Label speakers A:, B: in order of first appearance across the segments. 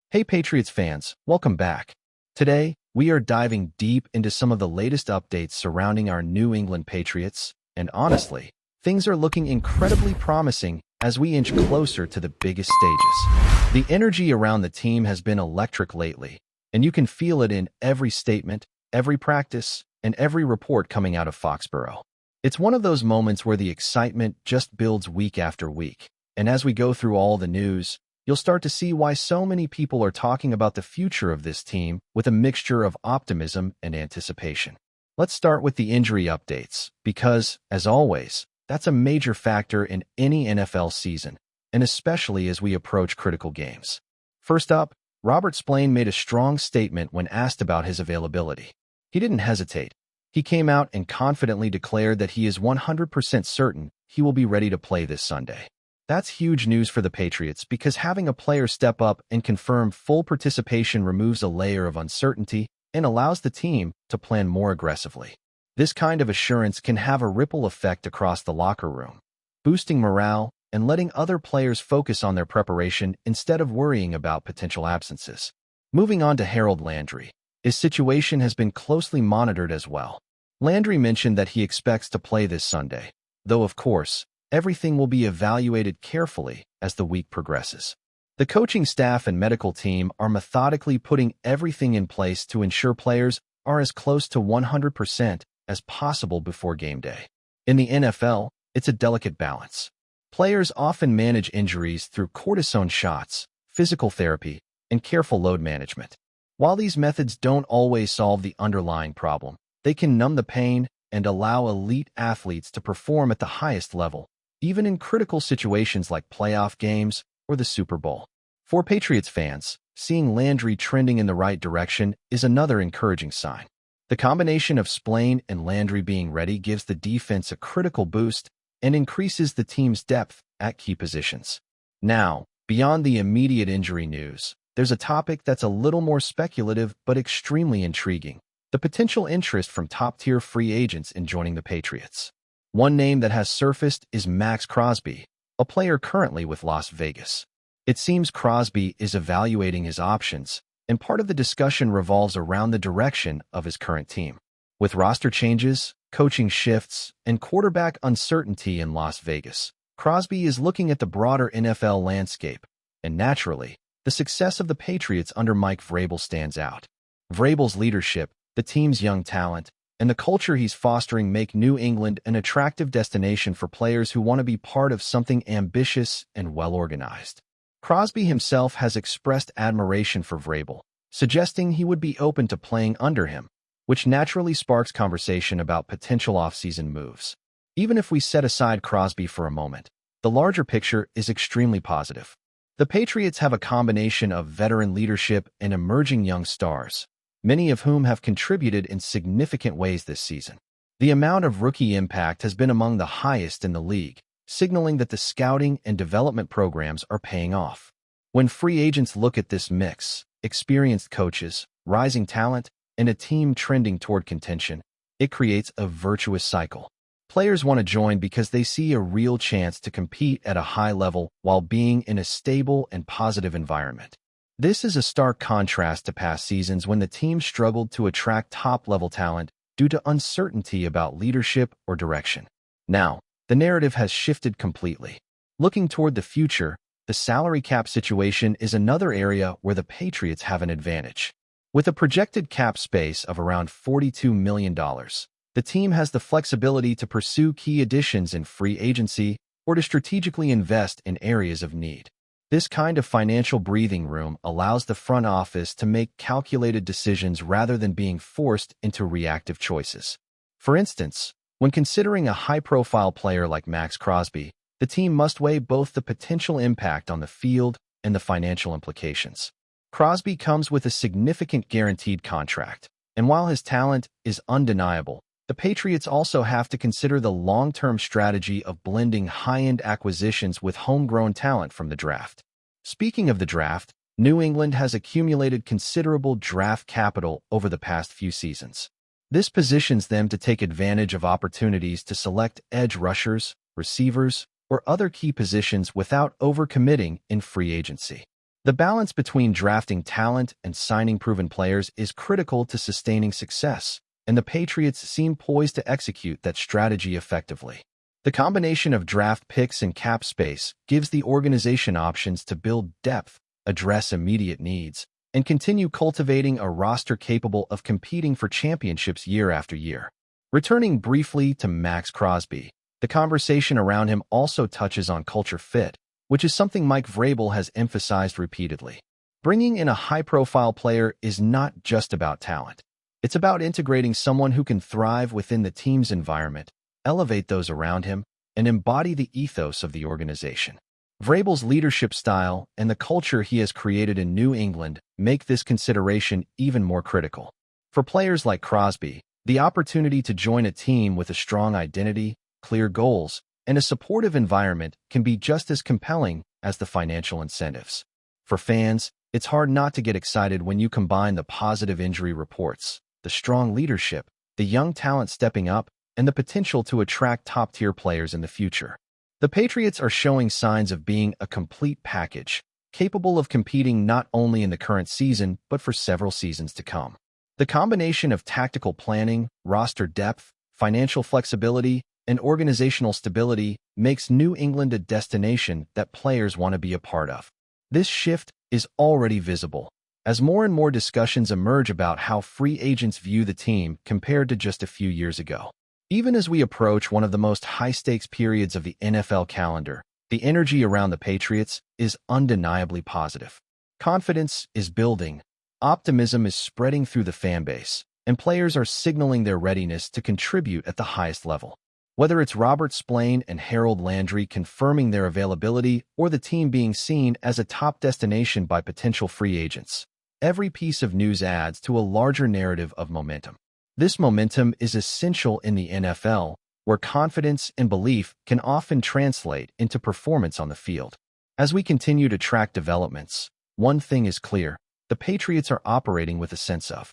A: Hey Patriots fans, welcome back. Today, we are diving deep into some of the latest updates surrounding our New England Patriots, and honestly, things are looking incredibly promising as we inch closer to the biggest stages. The energy around the team has been electric lately, and you can feel it in every statement, every practice, and every report coming out of Foxborough. It's one of those moments where the excitement just builds week after week, and as we go through all the news, you'll start to see why so many people are talking about the future of this team with a mixture of optimism and anticipation. Let's start with the injury updates, because, as always, that's a major factor in any NFL season, and especially as we approach critical games. First up, Robert Spillane made a strong statement when asked about his availability. He didn't hesitate. He came out and confidently declared that he is 100% certain he will be ready to play this Sunday. That's huge news for the Patriots because having a player step up and confirm full participation removes a layer of uncertainty and allows the team to plan more aggressively. This kind of assurance can have a ripple effect across the locker room, boosting morale and letting other players focus on their preparation instead of worrying about potential absences. Moving on to Harold Landry, his situation has been closely monitored as well. Landry mentioned that he expects to play this Sunday, though of course, everything will be evaluated carefully as the week progresses. The coaching staff and medical team are methodically putting everything in place to ensure players are as close to 100% as possible before game day. In the NFL, it's a delicate balance. Players often manage injuries through cortisone shots, physical therapy, and careful load management. While these methods don't always solve the underlying problem, they can numb the pain and allow elite athletes to perform at the highest level, even in critical situations like playoff games or the Super Bowl. For Patriots fans, seeing Landry trending in the right direction is another encouraging sign. The combination of Spillane and Landry being ready gives the defense a critical boost and increases the team's depth at key positions. Now, beyond the immediate injury news, there's a topic that's a little more speculative but extremely intriguing: the potential interest from top-tier free agents in joining the Patriots. One name that has surfaced is Maxx Crosby, a player currently with Las Vegas. It seems Crosby is evaluating his options, and part of the discussion revolves around the direction of his current team. With roster changes, coaching shifts, and quarterback uncertainty in Las Vegas, Crosby is looking at the broader NFL landscape, and naturally, the success of the Patriots under Mike Vrabel stands out. Vrabel's leadership, the team's young talent, and the culture he's fostering make New England an attractive destination for players who want to be part of something ambitious and well-organized. Crosby himself has expressed admiration for Vrabel, suggesting he would be open to playing under him, which naturally sparks conversation about potential offseason moves. Even if we set aside Crosby for a moment, the larger picture is extremely positive. The Patriots have a combination of veteran leadership and emerging young stars, many of whom have contributed in significant ways this season. The amount of rookie impact has been among the highest in the league, signaling that the scouting and development programs are paying off. When free agents look at this mix, experienced coaches, rising talent, and a team trending toward contention, it creates a virtuous cycle. Players want to join because they see a real chance to compete at a high level while being in a stable and positive environment. This is a stark contrast to past seasons when the team struggled to attract top-level talent due to uncertainty about leadership or direction. Now, the narrative has shifted completely. Looking toward the future, the salary cap situation is another area where the Patriots have an advantage. With a projected cap space of around $42 million, the team has the flexibility to pursue key additions in free agency or to strategically invest in areas of need. This kind of financial breathing room allows the front office to make calculated decisions rather than being forced into reactive choices. For instance, when considering a high-profile player like Maxx Crosby, the team must weigh both the potential impact on the field and the financial implications. Crosby comes with a significant guaranteed contract, and while his talent is undeniable, the Patriots also have to consider the long-term strategy of blending high-end acquisitions with homegrown talent from the draft. Speaking of the draft, New England has accumulated considerable draft capital over the past few seasons. This positions them to take advantage of opportunities to select edge rushers, receivers, or other key positions without overcommitting in free agency. The balance between drafting talent and signing proven players is critical to sustaining success, and the Patriots seem poised to execute that strategy effectively. The combination of draft picks and cap space gives the organization options to build depth, address immediate needs, and continue cultivating a roster capable of competing for championships year after year. Returning briefly to Max Crosby, the conversation around him also touches on culture fit, which is something Mike Vrabel has emphasized repeatedly. Bringing in a high-profile player is not just about talent. It's about integrating someone who can thrive within the team's environment, elevate those around him, and embody the ethos of the organization. Vrabel's leadership style and the culture he has created in New England make this consideration even more critical. For players like Crosby, the opportunity to join a team with a strong identity, clear goals, and a supportive environment can be just as compelling as the financial incentives. For fans, it's hard not to get excited when you combine the positive injury reports, the strong leadership, the young talent stepping up, and the potential to attract top-tier players in the future. The Patriots are showing signs of being a complete package, capable of competing not only in the current season but for several seasons to come. The combination of tactical planning, roster depth, financial flexibility, and organizational stability makes New England a destination that players want to be a part of. This shift is already visible, as more and more discussions emerge about how free agents view the team compared to just a few years ago. Even as we approach one of the most high-stakes periods of the NFL calendar, the energy around the Patriots is undeniably positive. Confidence is building, optimism is spreading through the fan base, and players are signaling their readiness to contribute at the highest level. Whether it's Robert Spillane and Harold Landry confirming their availability or the team being seen as a top destination by potential free agents, every piece of news adds to a larger narrative of momentum. This momentum is essential in the NFL, where confidence and belief can often translate into performance on the field. As we continue to track developments, one thing is clear: the Patriots are operating with a sense of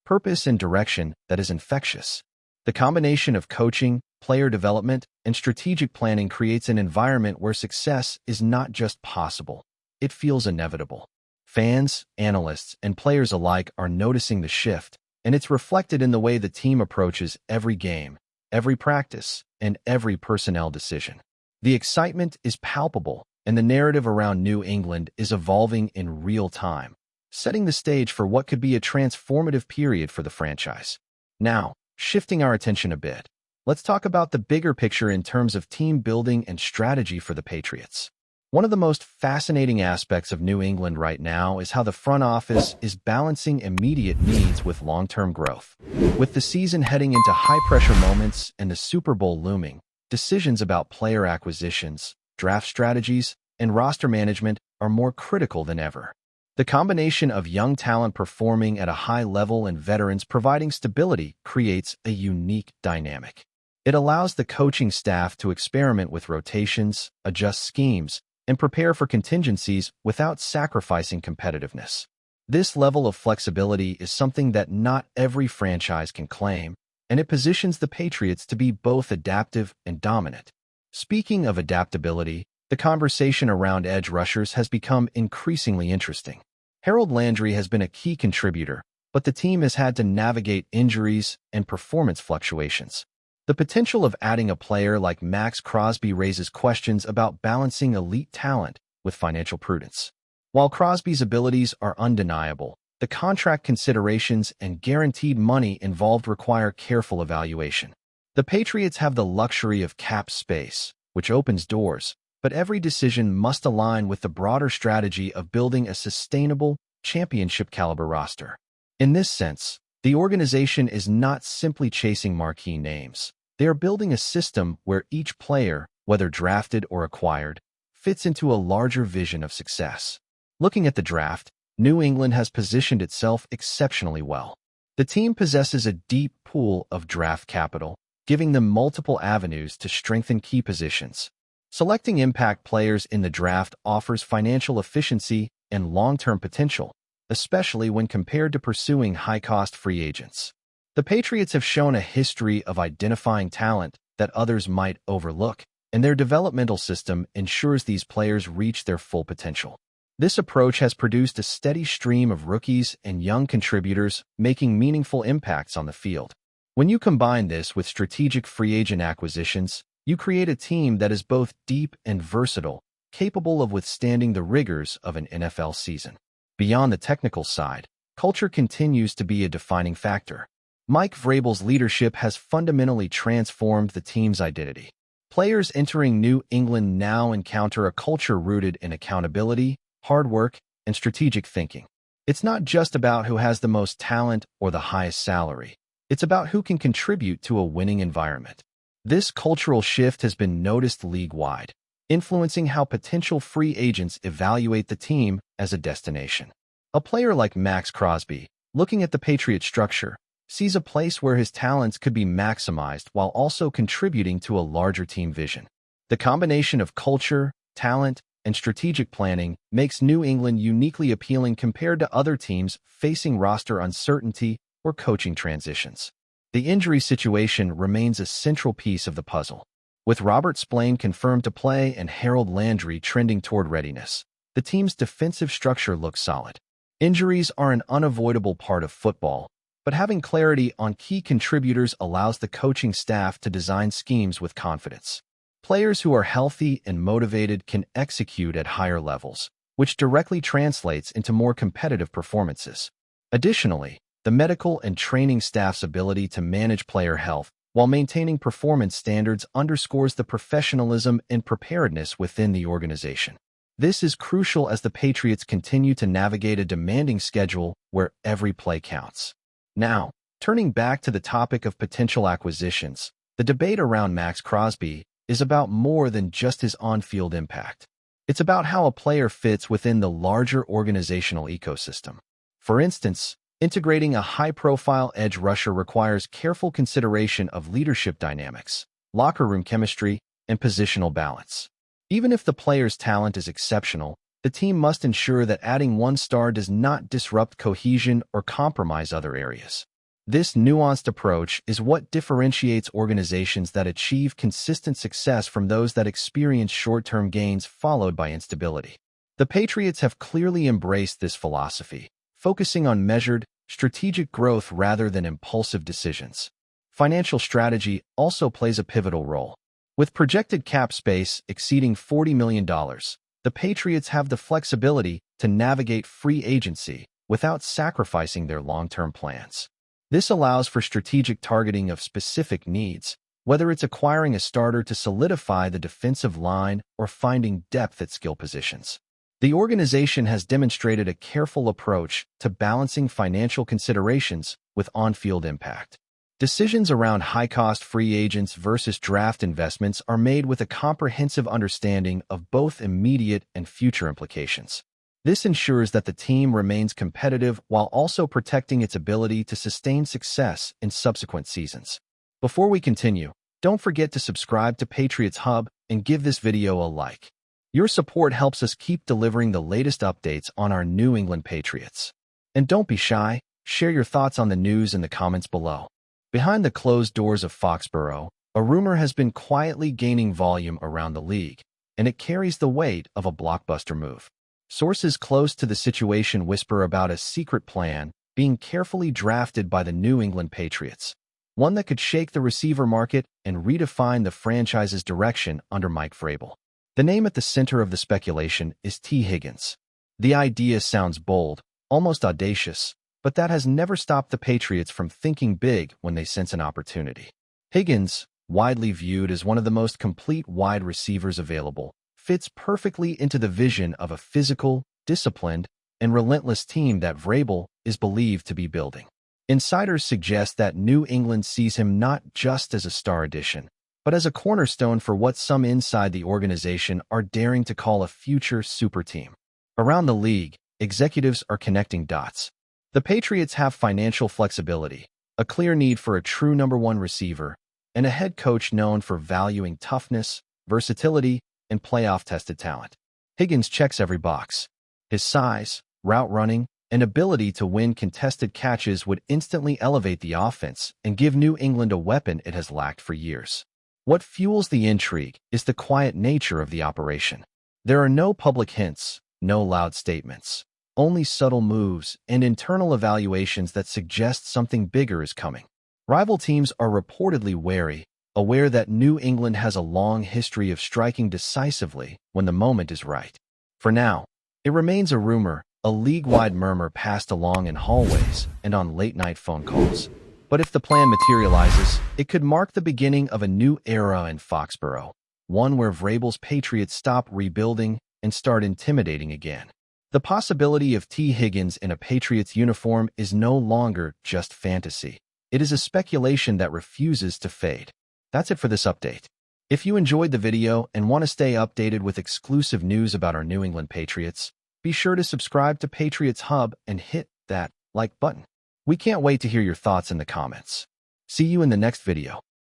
A: purpose and direction that is infectious. The combination of coaching, player development, and strategic planning creates an environment where success is not just possible, it feels inevitable. Fans, analysts, and players alike are noticing the shift, and it's reflected in the way the team approaches every game, every practice, and every personnel decision. The excitement is palpable, and the narrative around New England is evolving in real time, setting the stage for what could be a transformative period for the franchise. Now, shifting our attention a bit, let's talk about the bigger picture in terms of team building and strategy for the Patriots. One of the most fascinating aspects of New England right now is how the front office is balancing immediate needs with long-term growth. With the season heading into high-pressure moments and the Super Bowl looming, decisions about player acquisitions, draft strategies, and roster management are more critical than ever. The combination of young talent performing at a high level and veterans providing stability creates a unique dynamic. It allows the coaching staff to experiment with rotations, adjust schemes, and prepare for contingencies without sacrificing competitiveness. This level of flexibility is something that not every franchise can claim, and it positions the Patriots to be both adaptive and dominant. Speaking of adaptability, the conversation around edge rushers has become increasingly interesting. Harold Landry has been a key contributor, but the team has had to navigate injuries and performance fluctuations. The potential of adding a player like Max Crosby raises questions about balancing elite talent with financial prudence. While Crosby's abilities are undeniable, the contract considerations and guaranteed money involved require careful evaluation. The Patriots have the luxury of cap space, which opens doors, but every decision must align with the broader strategy of building a sustainable, championship-caliber roster. In this sense, the organization is not simply chasing marquee names. They are building a system where each player, whether drafted or acquired, fits into a larger vision of success. Looking at the draft, New England has positioned itself exceptionally well. The team possesses a deep pool of draft capital, giving them multiple avenues to strengthen key positions. Selecting impact players in the draft offers financial efficiency and long-term potential, especially when compared to pursuing high-cost free agents. The Patriots have shown a history of identifying talent that others might overlook, and their developmental system ensures these players reach their full potential. This approach has produced a steady stream of rookies and young contributors making meaningful impacts on the field. When you combine this with strategic free agent acquisitions, you create a team that is both deep and versatile, capable of withstanding the rigors of an NFL season. Beyond the technical side, culture continues to be a defining factor. Mike Vrabel's leadership has fundamentally transformed the team's identity. Players entering New England now encounter a culture rooted in accountability, hard work, and strategic thinking. It's not just about who has the most talent or the highest salary. It's about who can contribute to a winning environment. This cultural shift has been noticed league-wide, influencing how potential free agents evaluate the team as a destination. A player like Max Crosby, looking at the Patriot structure, sees a place where his talents could be maximized while also contributing to a larger team vision. The combination of culture, talent, and strategic planning makes New England uniquely appealing compared to other teams facing roster uncertainty or coaching transitions. The injury situation remains a central piece of the puzzle. With Robert Spillane confirmed to play and Harold Landry trending toward readiness, the team's defensive structure looks solid. Injuries are an unavoidable part of football, but having clarity on key contributors allows the coaching staff to design schemes with confidence. Players who are healthy and motivated can execute at higher levels, which directly translates into more competitive performances. Additionally, the medical and training staff's ability to manage player health while maintaining performance standards underscores the professionalism and preparedness within the organization. This is crucial as the Patriots continue to navigate a demanding schedule where every play counts. Now, turning back to the topic of potential acquisitions, the debate around Max Crosby is about more than just his on-field impact. It's about how a player fits within the larger organizational ecosystem. For instance, integrating a high-profile edge rusher requires careful consideration of leadership dynamics, locker room chemistry, and positional balance. Even if the player's talent is exceptional, the team must ensure that adding one star does not disrupt cohesion or compromise other areas. This nuanced approach is what differentiates organizations that achieve consistent success from those that experience short-term gains followed by instability. The Patriots have clearly embraced this philosophy, focusing on measured, strategic growth rather than impulsive decisions. Financial strategy also plays a pivotal role. With projected cap space exceeding $40 million, the Patriots have the flexibility to navigate free agency without sacrificing their long-term plans. This allows for strategic targeting of specific needs, whether it's acquiring a starter to solidify the defensive line or finding depth at skill positions. The organization has demonstrated a careful approach to balancing financial considerations with on-field impact. Decisions around high-cost free agents versus draft investments are made with a comprehensive understanding of both immediate and future implications. This ensures that the team remains competitive while also protecting its ability to sustain success in subsequent seasons. Before we continue, don't forget to subscribe to Patriots Hub and give this video a like. Your support helps us keep delivering the latest updates on our New England Patriots. And don't be shy, share your thoughts on the news in the comments below. Behind the closed doors of Foxborough, a rumor has been quietly gaining volume around the league, and it carries the weight of a blockbuster move. Sources close to the situation whisper about a secret plan being carefully drafted by the New England Patriots, one that could shake the receiver market and redefine the franchise's direction under Mike Vrabel. The name at the center of the speculation is HIGGINS. The idea sounds bold, almost audacious, but that has never stopped the Patriots from thinking big when they sense an opportunity. HIGGINS, widely viewed as one of the most complete wide receivers available, fits perfectly into the vision of a physical, disciplined, and relentless team that Vrabel is believed to be building. Insiders suggest that New England sees him not just as a star addition, but as a cornerstone for what some inside the organization are daring to call a future super team. Around the league, executives are connecting dots. The Patriots have financial flexibility, a clear need for a true number one receiver, and a head coach known for valuing toughness, versatility, and playoff-tested talent. HIGGINS checks every box. His size, route running, and ability to win contested catches would instantly elevate the offense and give New England a weapon it has lacked for years. What fuels the intrigue is the quiet nature of the operation. There are no public hints, No loud statements, only subtle moves and internal evaluations that suggest something bigger is coming. Rival teams are reportedly wary, aware that New England has a long history of striking decisively when the moment is right. For now, it remains a rumor, a league-wide murmur passed along in hallways and on late-night phone calls. But if the plan materializes, it could mark the beginning of a new era in Foxborough, one where Vrabel's Patriots stop rebuilding and start intimidating again. The possibility of T. Higgins in a Patriots uniform is no longer just fantasy. It is a speculation that refuses to fade. That's it for this update. If you enjoyed the video and want to stay updated with exclusive news about our New England Patriots, be sure to subscribe to Patriots Hub and hit that like button. We can't wait to hear your thoughts in the comments. See you in the next video.